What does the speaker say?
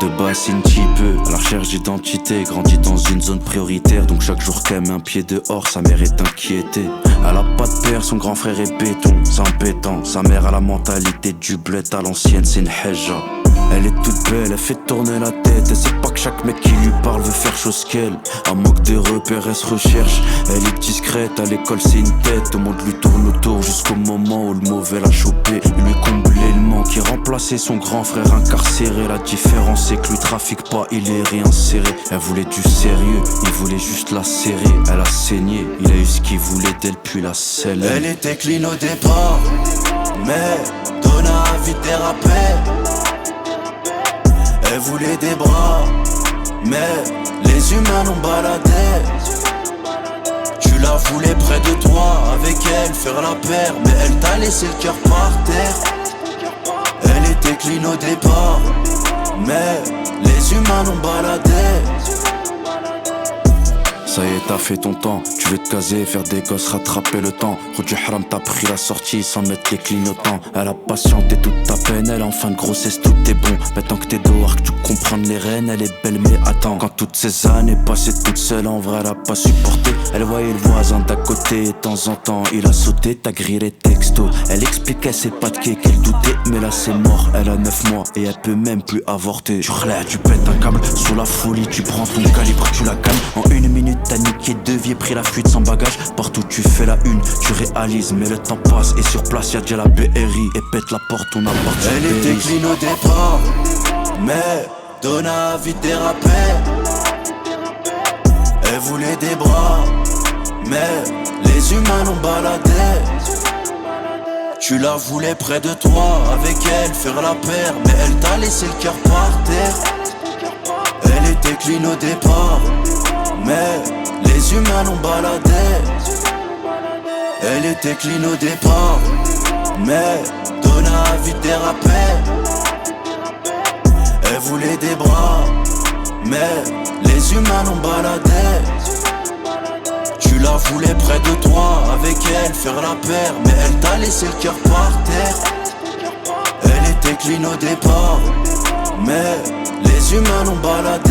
de bassine petit peu. À la recherche d'identité, grandit dans une zone prioritaire. Donc chaque jour qu'elle met un pied dehors, sa mère est inquiétée. Elle a pas de père, son grand frère est béton, c'est embêtant. Sa mère a la mentalité du bled à l'ancienne, c'est une heja. Elle est toute belle, elle fait tourner la tête. Elle sait pas que chaque mec qui lui parle veut faire chose qu'elle. À manque de repères, elle se recherche. Elle est discrète, à l'école c'est une tête. Tout le monde lui tourne autour jusqu'au moment où le mauvais l'a chopé. Il lui comblait le manque, il remplaçait son grand frère incarcéré. La différence c'est que lui trafique pas, il est réinséré. Elle voulait du sérieux, il voulait juste la serrer. Elle a saigné, il a eu ce qu'il voulait d'elle puis la selle. Elle était clean au départ, mais Donna a vite dérapé. Elle voulait des bras, mais les humains l'ont baladé. Tu la voulais près de toi, avec elle faire la paire, mais elle t'a laissé le cœur par terre. Elle était clean au départ, mais les humains l'ont baladé. Ça y est, t'as fait ton temps, tu veux te caser, faire des gosses, rattraper le temps. Rodu Haram t'a pris la sortie sans mettre les clignotants. Elle a patienté toute ta peine, elle est en fin de grossesse, tout est bon. Maintenant que t'es dehors, que tu comprends les rênes, elle est belle mais attends. Quand toutes ces années passées toute seule, en vrai elle a pas supporté. Elle voyait le voisin d'à côté, et de temps en temps il a sauté, t'as grillé les textos. Elle expliquait ses pas de quai, qu'elle doutait, mais là c'est mort. Elle a 9 mois et elle peut même plus avorter. Tu relais, tu pètes un câble, sous la folie tu prends ton calibre, tu la calmes. En une minute t'as niqué 2 vies, pris la fuite sans bagage. Partout tu fais la une, tu réalises, mais le temps passe. Et sur place y'a déjà la BRI, et pète la porte, on appartient. Elle était clean au départ, mais Donna a vite dérapé. Elle voulait des bras, mais les humains l'ont baladé. Tu la voulais près de toi, avec elle faire la paire, mais elle t'a laissé le cœur par terre. Elle était clean au départ, mais les humains l'ont baladé. Elle était clean au départ, mais Donna a vite dérapé. Elle voulait des bras, mais les humains l'ont baladé. Tu la voulais près de toi, avec elle faire la paire, mais elle t'a laissé le cœur par terre. Elle était clean au départ, mais les humains l'ont baladé.